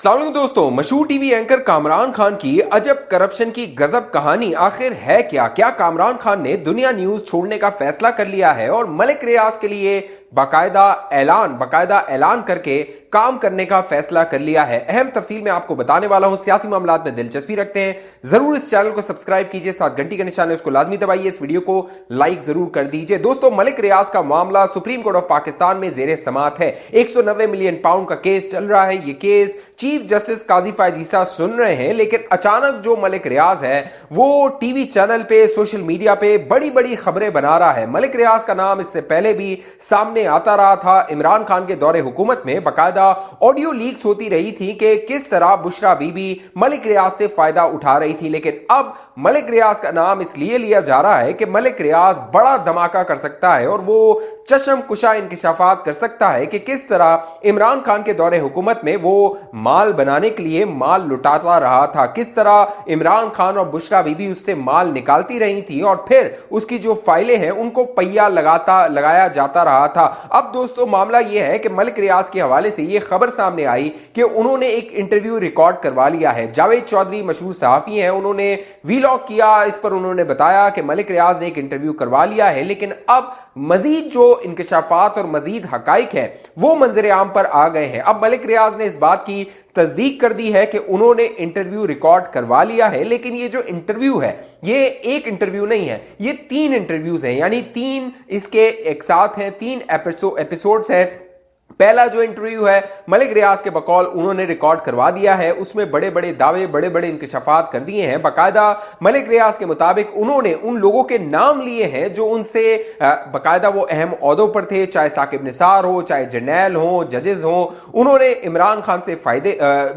अस्सलाम वालेकुम दोस्तों, मशहूर टीवी एंकर कामरान खान की अजब करप्शन की गजब कहानी आखिर है क्या कामरान खान ने दुनिया न्यूज छोड़ने का फैसला कर लिया है और मलिक रियाज के लिए बाकायदा ऐलान करके काम करने का फैसला कर लिया है। अहम तफसील में आपको बताने वाला हूं। सियासी मामलात में दिलचस्पी रखते हैं जरूर इस चैनल को सब्सक्राइब कीजिए, साथ घंटी का निशान है उसको लाजमी दबाइए, इस वीडियो को लाइक जरूर कर दीजिए। दोस्तों, मलिक रियाज का मामला सुप्रीम कोर्ट ऑफ पाकिस्तान में जेर समात है। 190 मिलियन पाउंड का केस चल रहा है। यह केस चीफ जस्टिस काजी फायज ईसा सुन रहे हैं, लेकिन अचानक जो मलिक रियाज है वो टीवी चैनल पे, सोशल मीडिया पे बड़ी बड़ी खबरें बना रहा है। मलिक रियाज का नाम इससे पहले भी सामने आता रहा था। इमरान खान के दौरे हुकूमत में बाकायदा ऑडियो लीक्स होती रही थी कि किस तरह बुशरा बीबी मलिक रियाज से फायदा उठा रही थी, लेकिन अब मलिक रियाज का नाम इसलिए लिया जा रहा है कि मलिक रियाज बड़ा धमाका कर सकता है और वो चशम कुशा इंकिशाफात कर सकता है कि किस तरह इमरान खान के दौरे हुकूमत में वो माल बनाने के लिए माल लुटाता रहा था, किस तरह इमरान खान और बुशरा बीबी उससे माल निकालती रही थी और फिर उसकी जो फाइलें हैं उनको पहिया लगाया जाता रहा था। अब दोस्तों, मामला यह है कि मलिक रियाज के हवाले से यह खबर सामने आई कि उन्होंने एक इंटरव्यू रिकॉर्ड करवा लिया है। जावेद चौधरी मशहूर सहाफी हैं, उन्होंने वीलॉग किया, इस पर उन्होंने बताया कि मलिक रियाज ने एक इंटरव्यू करवा लिया है, लेकिन अब मजीद जो इंकशाफात और मजीद हकाइक है वो मंजर आम पर आ गए हैं। अब मलिक रियाज ने इस बात की तस्दीक कर दी है कि उन्होंने इंटरव्यू रिकॉर्ड करवा लिया है, लेकिन ये जो इंटरव्यू है ये एक इंटरव्यू नहीं है, ये 3 इंटरव्यूज हैं, यानी 3 इसके एक साथ हैं, 3 एपिसोड्स हैं। पहला जो इंटरव्यू है मलिक रियाज के बकौल उन्होंने रिकॉर्ड करवा दिया है, उसमें बड़े बड़े दावे, बड़े बड़े इंकशाफात कर दिए हैं। बाकायदा मलिक रियाज के मुताबिक उन्होंने उन लोगों के नाम लिए हैं जो उनसे बाकायदा वो अहम ओहदों पर थे, चाहे साकिब निसार हो, चाहे जर्नैल हो, जजेस हो। उन्होंने इमरान खान से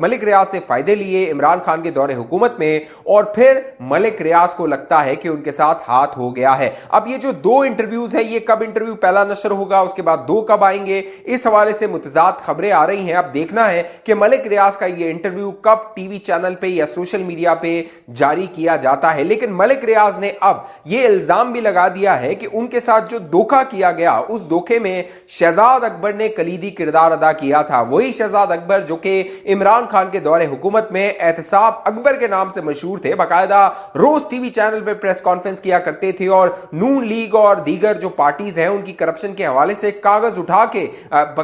मलिक रियाज से फायदे लिए इमरान खान के दौरे हुकूमत में, और फिर मलिक रियाज को लगता है कि उनके साथ हाथ हो गया है। अब ये जो 2 इंटरव्यूज है, ये कब इंटरव्यू पहला नशर होगा, उसके बाद 2 कब आएंगे, इस हवाले से मुतजाद खबरें आ रही हैं। अब देखना है कि मलिक रियाज का यह इंटरव्यू कब टीवी चैनल पे या सोशल मीडिया पे जारी किया जाता है। लेकिन मलिक रियाज ने अब यह इल्जाम भी लगा दिया है कि उनके साथ जो धोखा किया गया, उस धोखे में शहजाद अकबर ने कलीदी किरदार अदा किया था। वही शहजाद अकबर जो कि इमरान खान के दौरे हुकूमत में एहतसाब अकबर के नाम से मशहूर थे, बाकायदा रोज टीवी चैनल पे प्रेस कॉन्फ्रेंस किया करते थे और नून लीग और दीगर जो पार्टीज हैं उनकी करप्शन के हवाले से कागज उठा के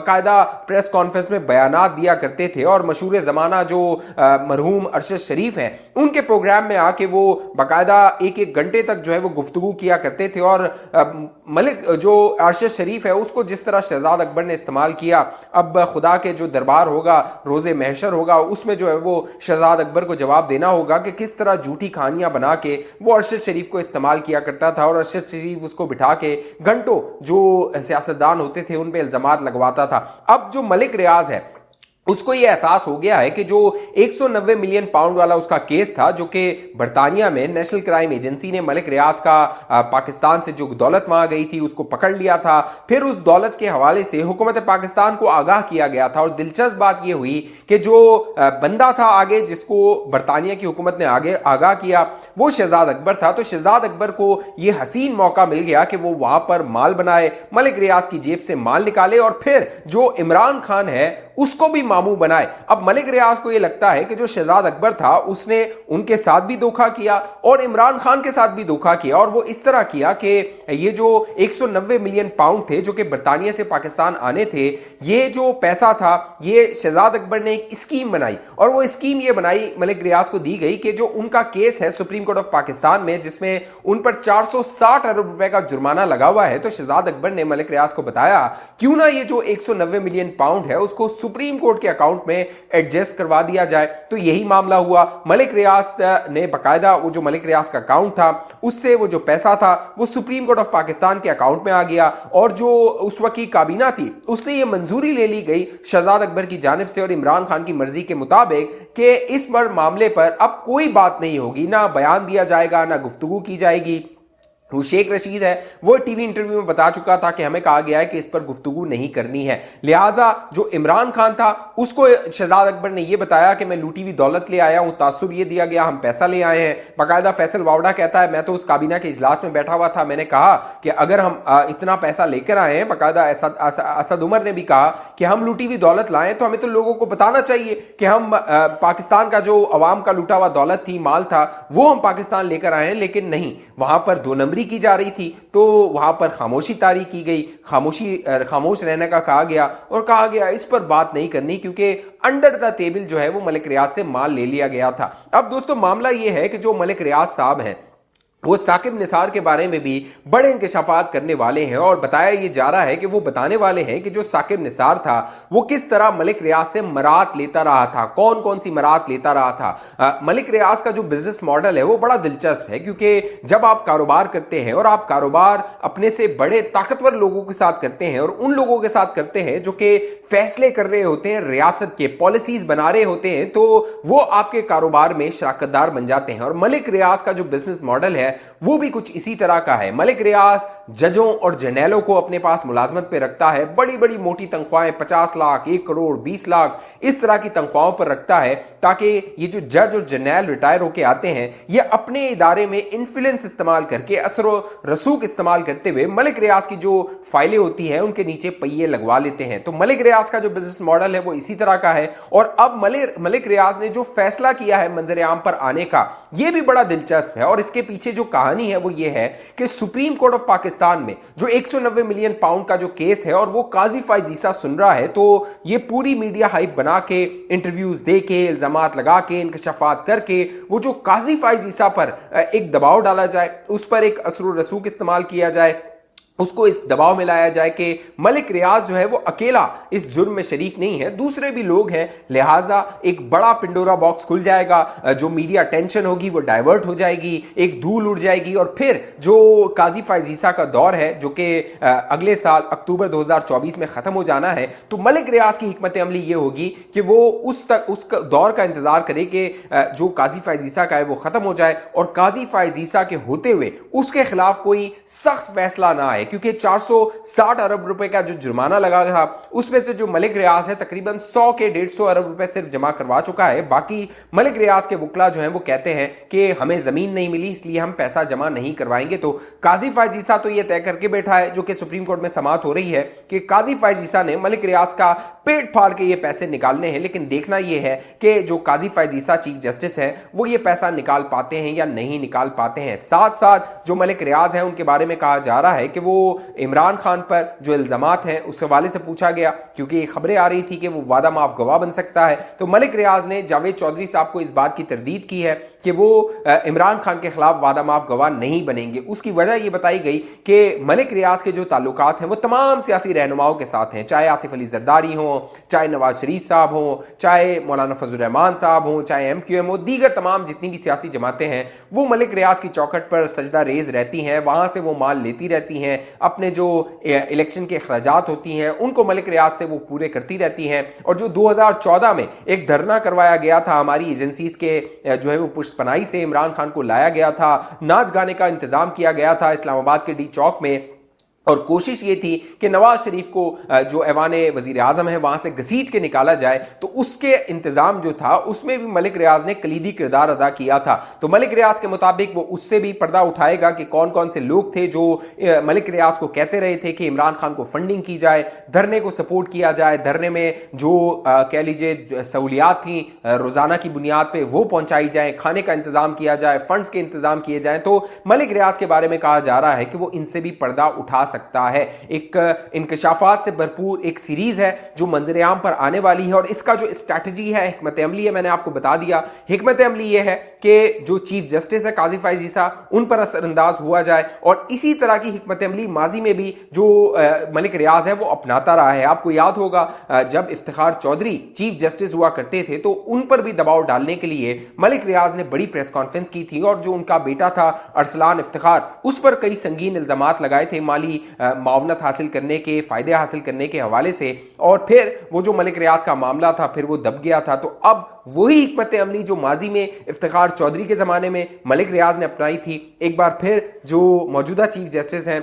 बाकायदा प्रेस कॉन्फ्रेंस में बयानात दिया करते थे। और मशहूर जमाना जो मरहूम अरशद शरीफ हैं, उनके प्रोग्राम में आके वो बाकायदा एक घंटे तक जो है वो गुफ्तगू किया करते थे। और मलिक जो अरशद शरीफ है उसको जिस तरह शहजाद अकबर ने इस्तेमाल किया, अब खुदा के जो दरबार होगा, रोजे महशर होगा, उसमें जो है वो शहजाद अकबर को जवाब देना होगा कि किस तरह झूठी कहानियां बना के वो अरशद शरीफ को इस्तेमाल किया करता था और अरशद शरीफ उसको बिठा के घंटों जो सियासतदान होते थे उन पे इल्जामात लगवाता था। अब जो मलिक रियाज है उसको यह एहसास हो गया है कि जो 190 मिलियन पाउंड वाला उसका केस था, जो कि बरतानिया में नेशनल क्राइम एजेंसी ने मलिक रियाज का पाकिस्तान से जो दौलत वहां गई थी उसको पकड़ लिया था, फिर उस दौलत के हवाले से हुकूमत पाकिस्तान को आगाह किया गया था। और दिलचस्प बात यह हुई कि जो बंदा था आगे जिसको बरतानिया की हुकूमत ने आगे आगाह किया वो शहजाद अकबर था। तो शहजाद अकबर को यह हसीन मौका मिल गया कि वो वहां पर माल बनाए, मलिक रियाज की जेब से माल निकाले और फिर जो इमरान खान है उसको भी मामू बनाए। अब मलिक रियाज को यह लगता है कि जो शहजाद अकबर था उसने उनके साथ भी धोखा किया और इमरान खान के साथ भी धोखा किया, और वो इस तरह किया कि ये जो 190 मिलियन पाउंड थे जो कि बरतानिया से पाकिस्तान आने थे, ये जो पैसा था ये शहजाद अकबर ने एक स्कीम बनाई, और वो स्कीम ये बनाई मलिक रियाज को दी गई कि जो उनका केस है सुप्रीम कोर्ट ऑफ पाकिस्तान में जिसमें उन पर 460 अरब रुपए का जुर्माना लगा हुआ है, तो शहजाद अकबर ने मलिक रियाज को बताया क्यों ना ये जो 190 मिलियन पाउंड है उसको सुप्रीम कोर्ट के अकाउंट में एडजस्ट करवा दिया जाए। तो यही मामला हुआ। मलिक रियाज ने बाकायदा वो जो मलिक रियाज का अकाउंट था उससे वो जो पैसा था वो सुप्रीम कोर्ट ऑफ पाकिस्तान के अकाउंट में आ गया, और जो उस वक्त की काबीना थी उससे ये मंजूरी ले ली गई शहजाद अकबर की जानिब से और इमरान खान की मर्जी के मुताबिक कि इस मामले पर अब कोई बात नहीं होगी, ना बयान दिया जाएगा, ना गुफ्तगू की जाएगी, वो शेख रशीद है, वो टीवी इंटरव्यू में बता चुका था कि हमें कहा गया है कि इस पर गुफ्तगू नहीं करनी है। लिहाजा जो इमरान खान था उसको शहजाद अकबर ने यह बताया कि मैं लूटी हुई दौलत ले आया हूं, तासुर ये दिया गया, हम पैसा ले आए हैं। बाकायदा फैसल वावड़ा कहता है मैं तो उस काबीना के इजलास में बैठा हुआ था, मैंने कहा कि अगर हम इतना पैसा लेकर आए हैं, बाकायदा असद उमर ने भी कहा कि हम लूटी हुई दौलत लाएं तो हमें तो लोगों को बताना चाहिए कि हम पाकिस्तान का जो अवाम का लूटा हुआ दौलत थी, माल था, वो हम पाकिस्तान लेकर आए हैं। लेकिन नहीं, वहां पर दो नंबरी की जा रही थी, तो वहां पर खामोशी तारी की गई, खामोश रहने का कहा गया और कहा गया इस पर बात नहीं करनी क्योंकि अंडर द टेबल जो है वो मलिक रियाज से माल ले लिया गया था। अब दोस्तों मामला यह है कि जो मलिक रियाज साहब हैं वो साकिब निसार के बारे में भी बड़े इंकशाफात करने वाले हैं और बताया ये जा रहा है कि वो बताने वाले हैं कि जो साकिब निसार था वो किस तरह मलिक रियाज से मरात लेता रहा था, कौन कौन सी मरात लेता रहा था। मलिक रियाज का जो बिजनेस मॉडल है वो बड़ा दिलचस्प है क्योंकि जब आप कारोबार करते हैं और आप कारोबार अपने से बड़े ताकतवर लोगों के साथ करते हैं और उन लोगों के साथ करते हैं जो कि फैसले कर रहे होते हैं, रियासत के पॉलिसीज बना रहे होते हैं, तो वो आपके कारोबार में शराकतदार बन जाते हैं। और मलिक रियाज का जो बिजनेस मॉडल है वो भी कुछ इसी तरह का है। मलिक रियाज जजों और जर्नैलों को अपने पास मुलाजमत पे रखता है, बड़ी बड़ी मोटी तनख्वाहें 50 लाख, 1 करोड़, 20 लाख इस तरह की तनख्वाहों पर रखता है ताकि ये जो जज और जर्नैल रिटायर होके आते हैं ये अपने इदारे में इन्फ्लुएंस इस्तेमाल करके, असर रसूख इस्तेमाल करते हुए मलिक रियाज की जो फाइलें होती हैं उनके नीचे पहिए लगवा लेते हैं। तो मलिक रियाज का जो बिजनेस मॉडल है वो इसी तरह का है। और अब मलिक रियाज ने जो फैसला किया है मंजर आम पर आने का, यह भी बड़ा दिलचस्प है और इसके पीछे जो कहानी है वो ये है कि सुप्रीम कोर्ट ऑफ पाकिस्तान में जो 190 मिलियन पाउंड का जो केस है और वो काजी फायज ईसा सुन रहा है, तो ये पूरी मीडिया हाइप बना के, इंटरव्यूज दे के, इल्जामात लगा के, इंकशाफात करके वो जो काजी फायज ईसा पर एक दबाव डाला जाए, उस पर एक असर रसूख इस्तेमाल किया जाए, उसको इस दबाव में लाया जाए कि मलिक रियाज जो है वो अकेला इस जुर्म में शरीक नहीं है, दूसरे भी लोग हैं। लिहाजा एक बड़ा पिंडोरा बॉक्स खुल जाएगा, जो मीडिया टेंशन होगी वो डाइवर्ट हो जाएगी, एक धूल उड़ जाएगी और फिर जो काजी फायज ईसा का दौर है जो कि अगले साल अक्टूबर 2024 में खत्म हो जाना है, तो मलिक रियाज की हिकमत अमली ये होगी कि वो उस दौर का इंतजार करे कि जो काजी फायज ईसा का है वो खत्म हो जाए और काजी फायज ईसा के होते हुए उसके खिलाफ कोई सख्त फैसला ना आए, क्योंकि 460 अरब रुपए का जो जुर्माना लगा था उसमें से जो मलिक रियाज है तकरीबन 100 के 150 अरब रुपए सिर्फ जमा करवा चुका है। बाकी मलिक रियाज के वकला जो हैं वो कहते हैं कि हमें जमीन नहीं मिली इसलिए हम पैसा जमा नहीं करवाएंगे। तो काजी फायज ईसा तो यह तय करके बैठा है, जो कि सुप्रीम कोर्ट में समाअत हो रही है, कि काजी फायज ईसा ने मलिक रियाज का पेट फाड़ के ये पैसे निकालने हैं। लेकिन देखना यह है कि जो काजी फायज ईसा चीफ जस्टिस है वो ये पैसा निकाल पाते हैं या नहीं निकाल पाते हैं। साथ साथ जो मलिक रियाज है उनके बारे में कहा जा रहा है कि वो इमरान खान पर जो इल्जामात हैं उस हवाले से पूछा गया, क्योंकि खबरें आ रही थी कि वो वादा माफ गवाह बन सकता है। तो मलिक रियाज ने जावेद चौधरी साहब को इस बात की तरदीद की है कि वो इमरान खान के खिलाफ वादा माफ गवाह नहीं बनेंगे। उसकी वजह यह बताई गई कि मलिक रियाज के जो ताल्लुकात हैं वो तमाम सियासी रहनुमाओं के साथ हैं, चाहे आसिफ अली जरदारी हो, चाहे नवाज शरीफ साहब हो, चाहे मौलाना फजल रहमान साहब हो, चाहे MQM हो, दीगर तमाम जितनी भी सियासी जमातें हैं वो मलिक रियाज की चौखट पर सजदा रेज रहती हैं, वहां से वो माल लेती रहती हैं, अपने जो इलेक्शन के अखराजात होती हैं उनको मलिक रियाज से वो पूरे करती रहती हैं। और जो 2014 में एक धरना करवाया गया था हमारी एजेंसीज के जो है वो पुष्पनाई से इमरान खान को लाया गया था, नाच गाने का इंतजाम किया गया था इस्लामाबाद के डी चौक में, और कोशिश ये थी कि नवाज शरीफ को जो ऐवान वजीर आजम है वहां से घसीट के निकाला जाए, तो उसके इंतजाम जो था उसमें भी मलिक रियाज ने कलीदी किरदार अदा किया था। तो मलिक रियाज के मुताबिक वो उससे भी पर्दा उठाएगा कि कौन कौन से लोग थे जो मलिक रियाज को कहते रहे थे कि इमरान खान को फंडिंग की जाए, धरने को सपोर्ट किया जाए, धरने में जो कह लीजिए सहूलियात थी रोजाना की बुनियाद पर वो पहुंचाई जाए, खाने का इंतजाम किया जाए, फंड्स के इंतजाम किए जाए। तो मलिक रियाज के बारे में कहा जा रहा है कि वो इनसे भी पर्दा उठा सकता है। एक इंकशाफात से भरपूर एक सीरीज है जो मंजर-ए-आम पर आने वाली है और इसका जो स्ट्रैटेजी है, हिकमत अमली है, मैंने आपको बता दिया। हिकमत अमली यह है कि जो चीफ जस्टिस है काजी फायज ईसा उन पर असरअंदाज हुआ जाए, और इसी तरह की हिकमत अमली माजी में भी जो मलिक रियाज है वो अपनाता रहा है। आपको याद होगा जब इफ्तिखार चौधरी चीफ जस्टिस हुआ करते थे तो उन पर भी दबाव डालने के लिए मलिक रियाज ने बड़ी प्रेस कॉन्फ्रेंस की थी और जो उनका बेटा था अरसलान इफ्तिखार उस पर कई संगीन इल्जामात लगाए थे, माली मावनत हासिल करने के, फ़ायदे हासिल करने के हवाले से, और फिर वो जो मलिक रियाज का मामला था फिर वो दब गया था। तो अब वही हिकमत अमली जो माजी में इफ्तिखार चौधरी के ज़माने में मलिक रियाज ने अपनाई थी, एक बार फिर जो मौजूदा चीफ जस्टिस हैं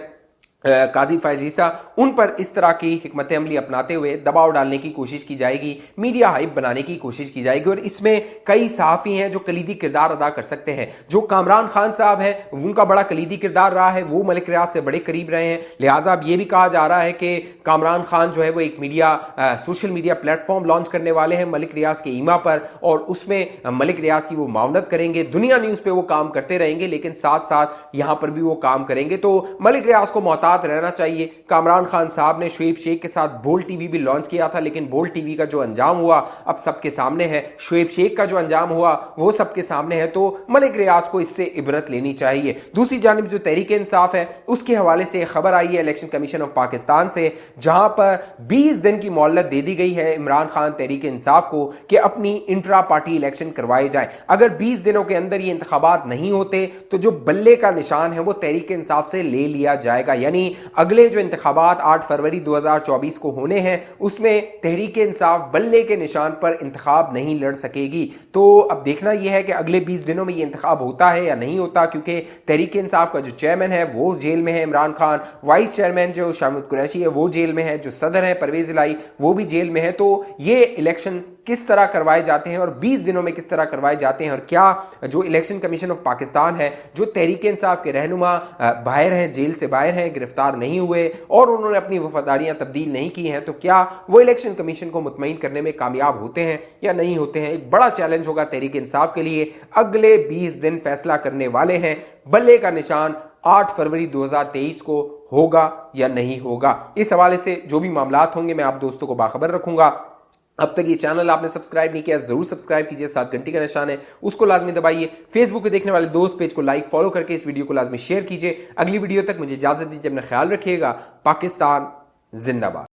काजी फैज़ ईसा, उन पर इस तरह की हिकमत अमली अपनाते हुए दबाव डालने की कोशिश की जाएगी, मीडिया हाइप बनाने की कोशिश की जाएगी। और इसमें कई सहाफ़ी हैं जो कलीदी किरदार अदा कर सकते हैं। जो कामरान खान साहब हैं उनका बड़ा कलीदी किरदार रहा है, वो मलिक रियाज से बड़े करीब रहे हैं। लिहाजा अब ये भी कहा जा रहा है कि कामरान खान जो है वो एक सोशल मीडिया प्लेटफॉर्म लॉन्च करने वाले हैं मलिक रियाज के ईमा पर, और उसमें मलिक रियाज की वो मावनत करेंगे। दुनिया न्यूज़ पर वो काम करते रहेंगे, लेकिन साथ साथ यहाँ पर भी वो काम करेंगे। तो मलिक रियाज को मोहतात रहना चाहिए। कामरान खान साहब ने शुएब शेख के साथ बोल्ड टीवी भी लॉन्च किया था, लेकिन बोल्ड टीवी का जो अंजाम हुआ अब सबके सामने है। शुएब शेख का जो अंजाम हुआ वो सबके सामने है। तो मलिक रियाज को इससे इबरत लेनी चाहिए। दूसरी जानिब जो तहरीक इंसाफ है उसके हवाले से खबर आई है इलेक्शन कमीशन ऑफ पाकिस्तान से, जहां पर 20 दिन की मोहलत दे दी गई है इमरान खान तहरीक इंसाफ को कि अपनी इंट्रा पार्टी इलेक्शन करवाए जाए। अगर 20 दिनों के अंदर ये इंतखाबात नहीं होते तो जो बल्ले का निशान है वो तहरीक इंसाफ से ले लिया जाएगा। यानी अगले जो इंतखाबात 8 फरवरी 2024 को होने हैं उसमें तहरीक इंसाफ बल्ले के निशान पर इंतखाब नहीं लड़ सकेगी। तो अब देखना यह है कि अगले 20 दिनों में ये इंतखाब होता है या नहीं होता, क्योंकि तहरीक इंसाफ का जो चेयरमैन है वो जेल में है इमरान खान, वाइस चेयरमैन जो शामिद कुरैशी है वो जेल में है, जो सदर है परवेज इलाही वो भी जेल में है। तो ये इलेक्शन किस तरह करवाए जाते हैं और 20 दिनों में किस तरह करवाए जाते हैं, और क्या जो इलेक्शन कमीशन ऑफ पाकिस्तान है, जो तहरीक इंसाफ के रहनुमा बाहर हैं, जेल से बाहर हैं, गिरफ्तार नहीं हुए और उन्होंने अपनी वफादारियां तब्दील नहीं की हैं, तो क्या वो इलेक्शन कमीशन को मुतमईन करने में कामयाब होते हैं या नहीं होते हैं। एक बड़ा चैलेंज होगा तहरीक इंसाफ के लिए। अगले 20 दिन फैसला करने वाले हैं बल्ले का निशान 8 फरवरी 2023 को होगा या नहीं होगा। इस हवाले से जो भी मामलात होंगे मैं आप दोस्तों को बाखबर रखूंगा। अब तक ये चैनल आपने सब्सक्राइब नहीं किया जरूर सब्सक्राइब कीजिए, साथ घंटी का निशान है उसको लाजमी दबाइए। फेसबुक पे देखने वाले दोस्त पेज को लाइक फॉलो करके इस वीडियो को लाजमी शेयर कीजिए। अगली वीडियो तक मुझे इजाजत दीजिए, अपना ख्याल रखिएगा। पाकिस्तान जिंदाबाद।